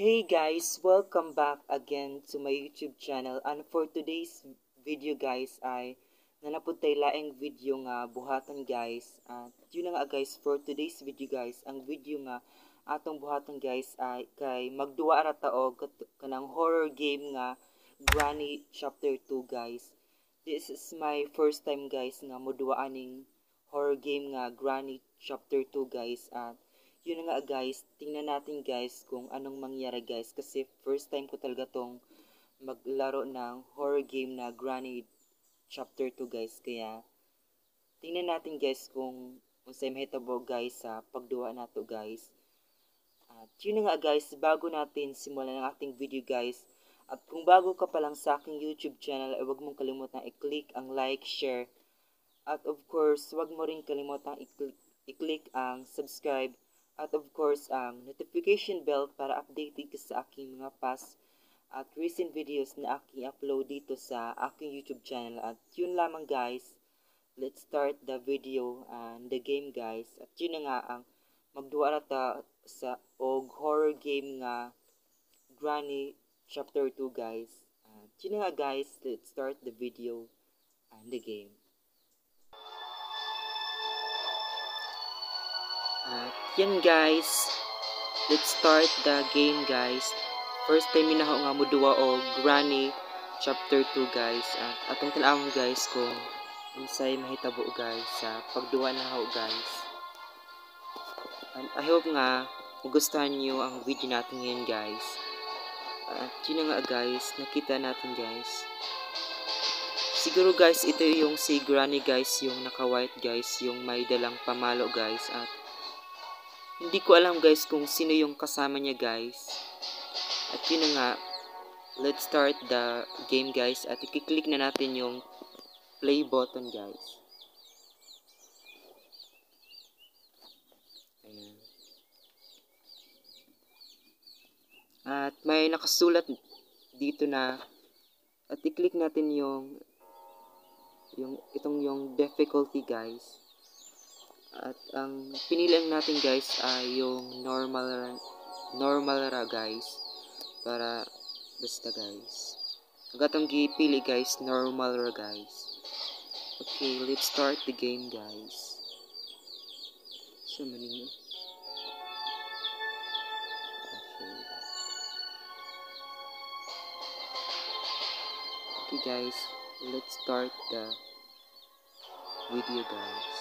Hey guys, welcome back again to my YouTube channel, and for today's video guys ay nanaputay laing video nga buhatan guys. At yun na nga guys, for today's video guys, ang video nga atong buhatan guys ay kay magduwa ra taog kanang horror game nga Granny Chapter 2 guys. This is my first time guys nga moduwa aning horror game nga Granny Chapter 2 guys. At yun na nga guys, tingnan natin guys kung anong mangyari guys, kasi first time ko talaga tong maglaro ng horror game na Granny Chapter 2 guys. Kaya tingnan natin guys kung unsay mahitabo guys sa pagduwa nato guys. At yun na nga guys, bago natin simulan ang ating video guys, at kung bago ka pa lang sa aking YouTube channel ay huwag mong kalimutang i-click ang like, share, at of course huwag mo rin kalimutang i-click ang subscribe, at of course ang notification bell para updated ka sa aking mga past at recent videos na aking upload dito sa aking YouTube channel. At yun lamang guys, let's start the video and the game guys. At yun na nga ang magduwa na ta sa og horror game nga Granny Chapter 2 guys. At yun na nga guys, let's start the video and the game. At yan guys, let's start the game guys. First time minaho nga moduwa og Granny Chapter 2 guys. At atong tanawon guys kung unsay mahitabo guys sa pagduwa na ho guys. And I hope nga magustuhan niyo ang video natin ngayon guys. At yun na nga guys, nakita natin guys. Siguro guys, ito yung si Granny guys, yung naka-white guys, yung may dalang pamalo guys. At hindi ko alam guys kung sino yung kasama niya guys. At yun na nga, let's start the game guys. At i-click na natin yung play button guys. Ayan. At may nakasulat dito na, at i-click natin yung difficulty guys. At ang pinili natin guys ay yung normal ra guys, para basta guys. Agatong gipili guys, normal ra guys. Okay, let's start the game guys. So many. Okay guys, let's start the video guys.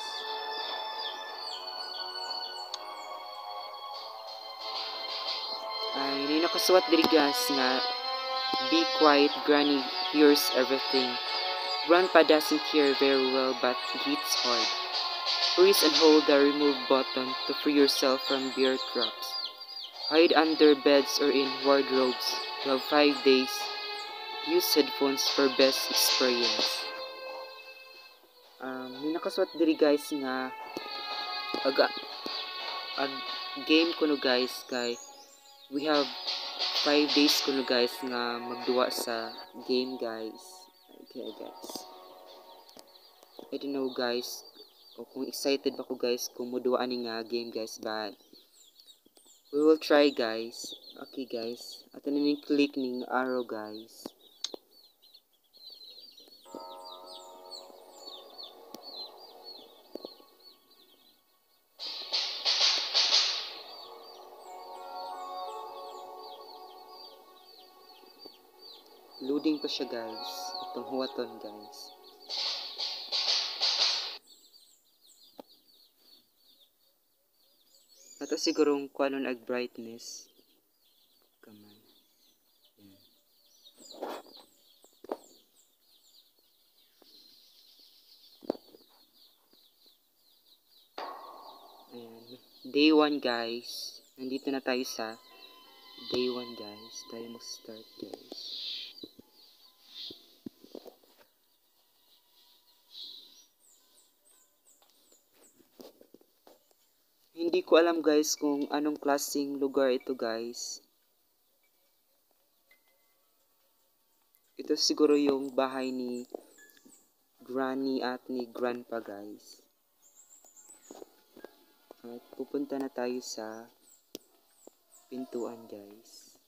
Ay nakasuwat diri guys nga be quiet, Granny hears everything. Grandpa doesn't hear very well but he hits hard. Press and hold the remove button to free yourself from bear traps. Hide under beds or in wardrobes. You have 5 days. Use headphones for best experience. May nakasuwat diri guys nga game kuno guys kay we have 5 days kuno guys nga magduwa sa game guys. Okay guys, I don't know guys o kung excited ba ko guys kung moduwa ani nga game guys, but we will try guys. Okay guys, ato na ning click ning arrow guys. Loading pa siya guys. Itong huwaton guys. Ato sigurong kuanon ag brightness. Come on. Ayan. Ayan. Day 1 guys. Nandito na tayo sa day 1 guys. Tayo mag-start guys. Hindi ko alam guys kung anong klaseng lugar ito guys. Ito siguro yung bahay ni Granny at ni Grandpa guys. At pupunta na tayo sa pintuan guys.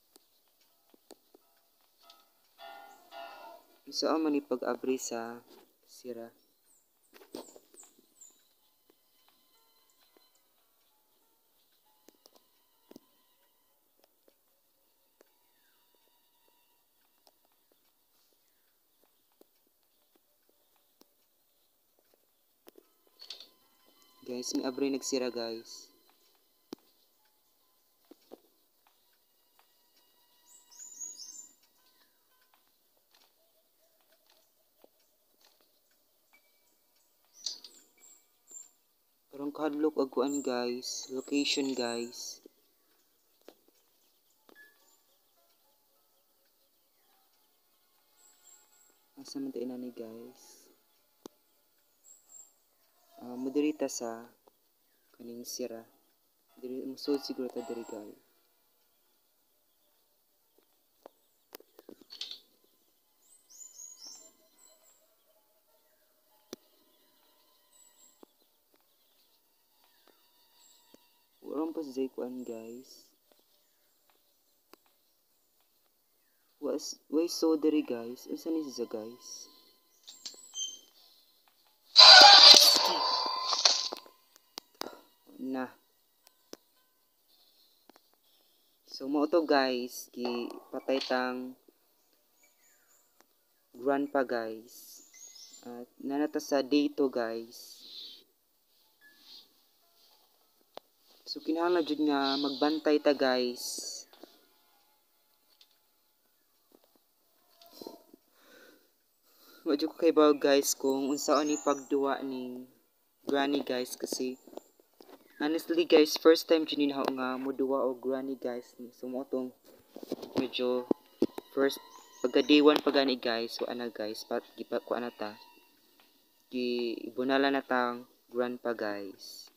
Saan man ipag-abri sa sira. Guys, may abri nagsira guys. Karong kadlok aguan guys, location guys. Asa man tayo ni guys. Modirita sa kaning sira. Diri musod siguro ta diri guys. Walang pa sa kuan guys. Why so diri guys? Unsa ni siya guys? Na. So mo to guys, gi patay tang grandpa guys. At nanata sa day to guys. So kinahanglan jud nga magbantay ta guys. Wadyo ko kay baw guys kung unsaon ni pagduwa ni granny guys kasi honestly guys first time jud ni nga moduwa og granny guys. So mo tong medyo first pagka day 1 pagani guys. So ana guys pat gipa ko ana ta. Gibunala na tang grandpa guys.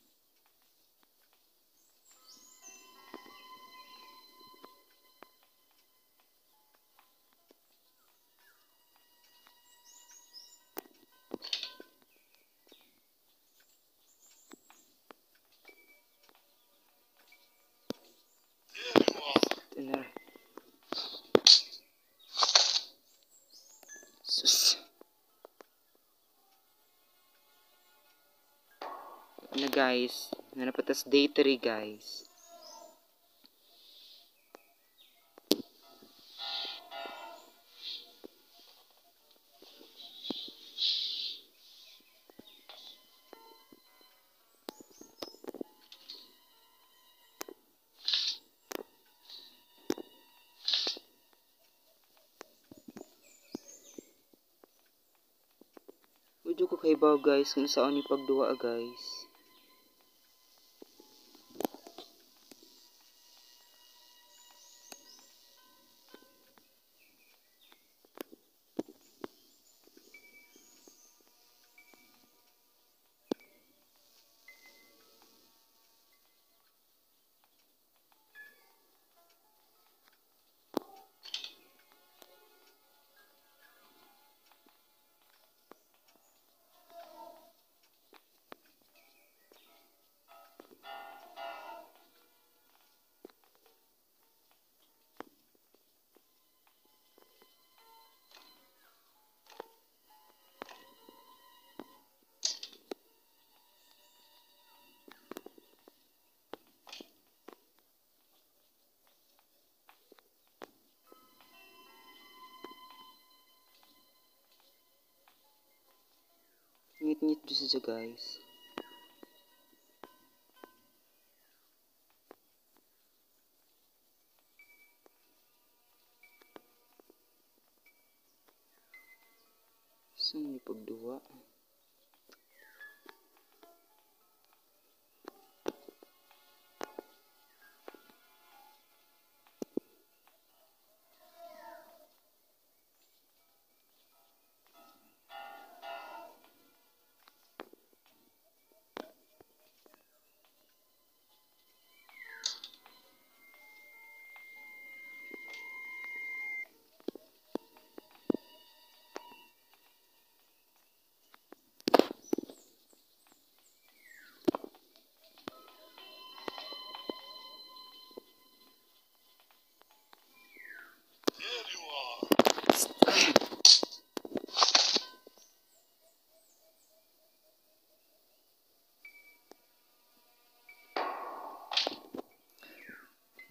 Sus. Ano guys, nanapatas day 3 guys. Medyo ko kay baw guys kung saan ni pagduwa guys. Ngit-ngit dito siya guys. Saan ni pagduwa?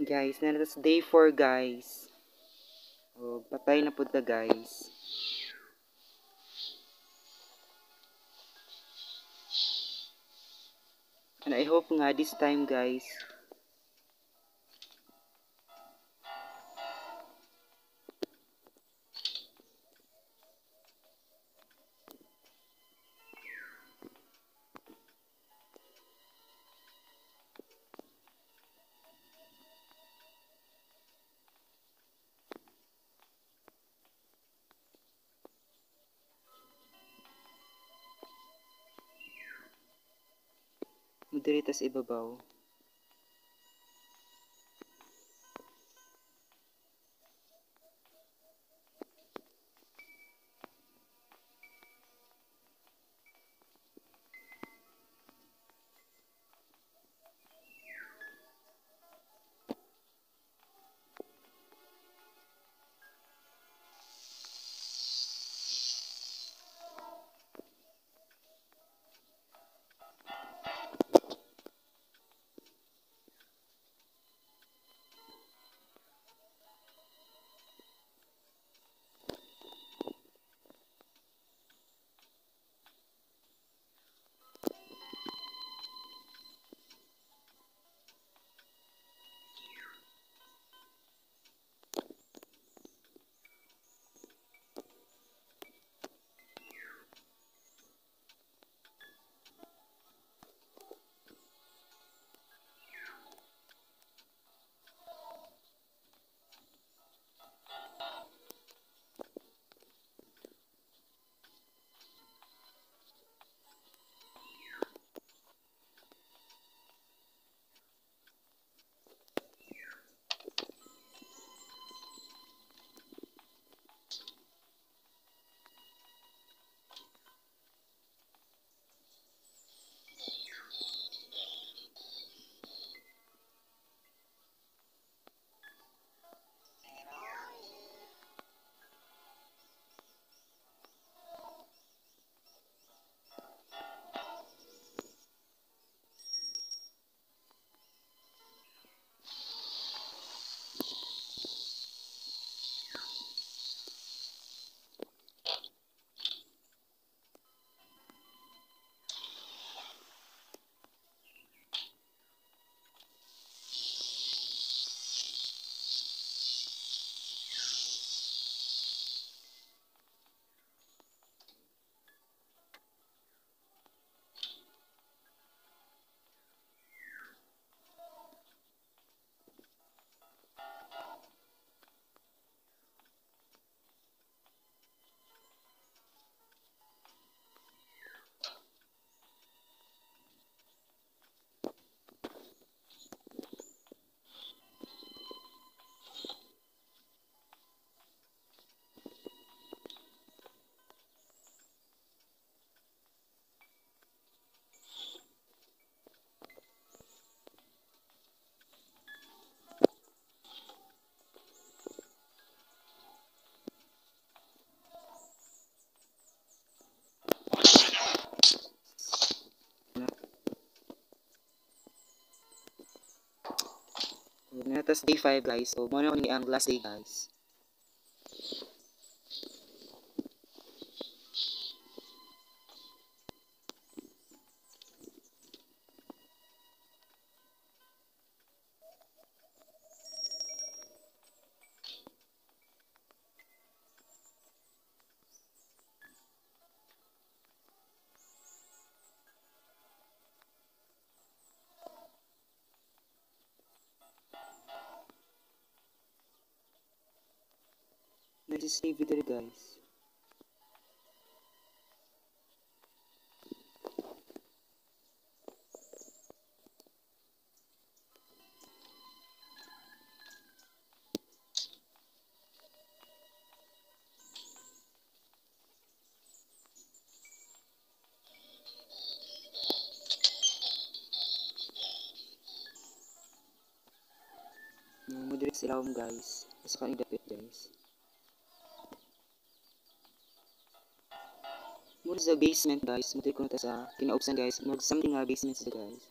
Guys, na tas day 4 guys. Oh, patay na punta guys. And I hope nga this time guys. Mudiri tas ibabaw. Tas day 5 guys. So, muna ko ni ang last day guys. Nag-save video guys. Mo direct sila guys. Sa kanang dapit guys. Muna sa basement guys. Muna ko na sa kinaupsan guys. Muna something basement sila guys.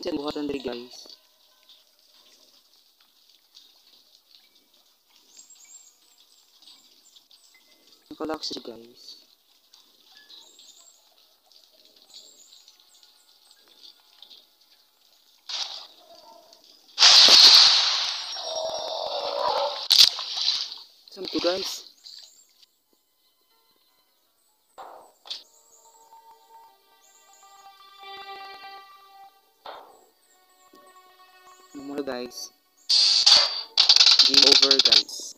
Kasi buhatan diri guys. Nakalak siya guys. Saan to guys? Muna guys. Game over guys.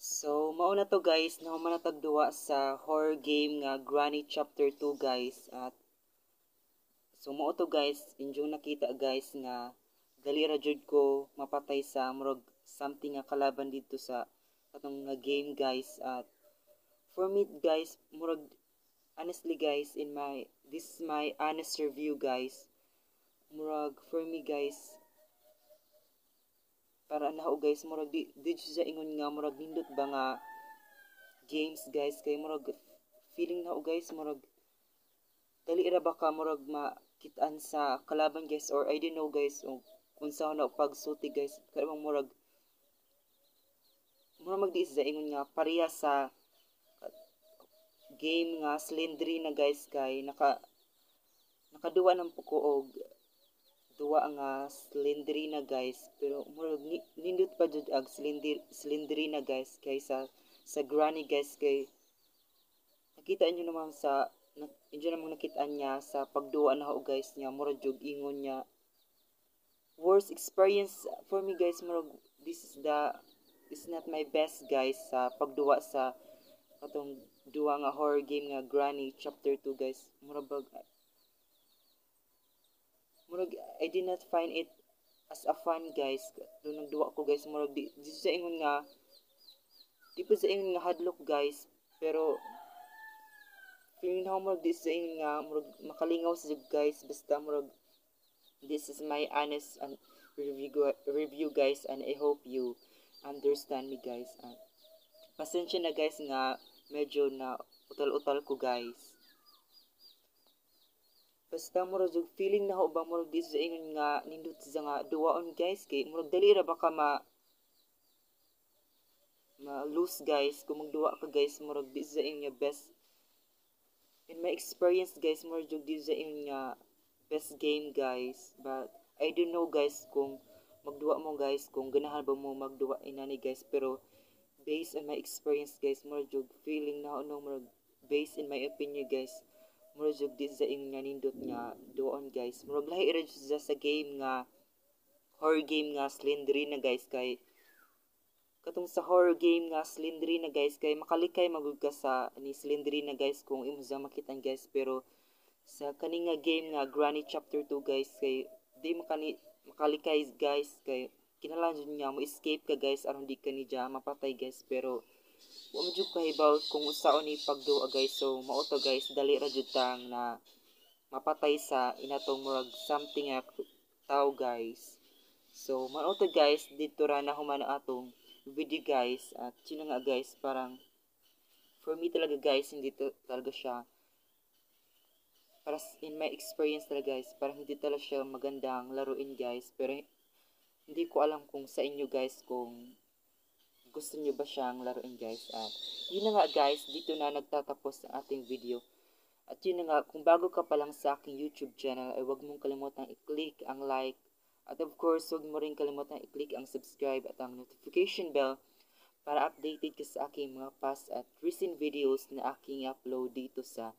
So, mauna to guys, na manatagduwa sa horror game nga Granny Chapter 2 guys. At so mao to guys, inyong nakita guys nga dali ra jud ko mapatay sa murag something nga kalaban dito sa atong nga game guys. At for me guys, murag honestly guys, this is my honest review guys. Murag for me guys, para nao guys, murag di siya ingon nga murag nindot ba nga games guys, kay murag feeling nao guys, murag dali ra ba ka murag makitaan sa kalaban guys, or I don't know guys kung saan na pagsulti guys, kaya bang murag magdi sa ingon nga pareha sa game nga Slendry na guys, kay nakaduwa ng puko og duwa nga Slendry na guys, pero murag nindot pa jud ag Slendry na guys kaysa sa Granny guys. Kay nakita nyo naman sa inyo namang nakitaan niya sa pagduwa na ho guys niya, murag jud ingon niya worst experience for me guys. Murag this is not my best guys sa pagduwa sa atong duwa nga horror game nga Granny Chapter 2 guys. Murag I did not find it as a fun guys do nagduwa ko guys. Murag di sa ingon nga di pa sa ingon nga hadlok guys, pero feeling na murag di sa ingon nga murag makalingaw sa guys. Basta murag this is my honest and review guys, and I hope you understand me guys. And pasensya na guys nga medyo na utal-utal ko guys. Basta murag jud feeling na ho ba murag di sa ingon nga nindot sa nga duwaon guys kay murag dali ra baka ma lose guys kung magduwa ka guys murag di sa inyo best in my experience guys murag jud di sa inyo nga best game guys, but I don't know guys kung magduwa mo guys kung ganahan ba mo magduwa inani guys, pero based on my experience guys murag jud feeling na ano murag based in my opinion guys murag jud di sa inyo nga nindot nga duwaon guys murag lahi ra jud sa game nga horror game nga Slenderina guys, kay katong sa horror game nga Slenderina guys kay makalikay magud ka sa ni Slenderina guys kung imo sa makitan guys, pero sa kani nga game nga Granny Chapter 2 guys kay di makalikay guys kay kinahanglan jud nga mo escape ka guys aron di ka ni dya mapatay guys, pero wa mo jud kahibaw kung unsaon ni pagduwa guys, so mao to guys dali ra jud tang na mapatay sa inatong murag something nga tao guys. So mao to guys dito ra na human ang atong video guys, at yun nga guys parang for me talaga guys hindi to talaga siya para in my experience talaga guys parang hindi talaga siya magandang laruin guys, pero hindi ko alam kung sa inyo guys kung gusto niyo ba siyang laruin guys. At yun na nga guys dito na nagtatapos ang ating video. At yun na nga, kung bago ka pa lang sa aking YouTube channel ay huwag mong kalimutang i-click ang like. At of course, huwag mo rin kalimutang i-click ang subscribe at ang notification bell para updated ka sa aking mga past at recent videos na aking upload dito sa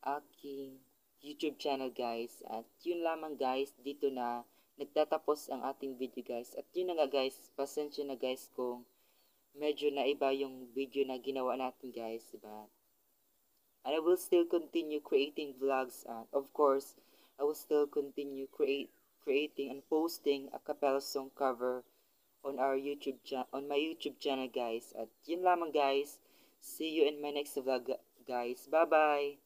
aking YouTube channel guys. At yun lamang guys, dito na nagtatapos ang ating video guys. At yun na nga guys, pasensya na guys kung medyo naiba yung video na ginawa natin guys, diba? And I will still continue creating vlogs, and of course I will still continue creating and posting a cappella song cover on our on my YouTube channel guys. At yun lamang guys, see you in my next vlog guys, bye bye.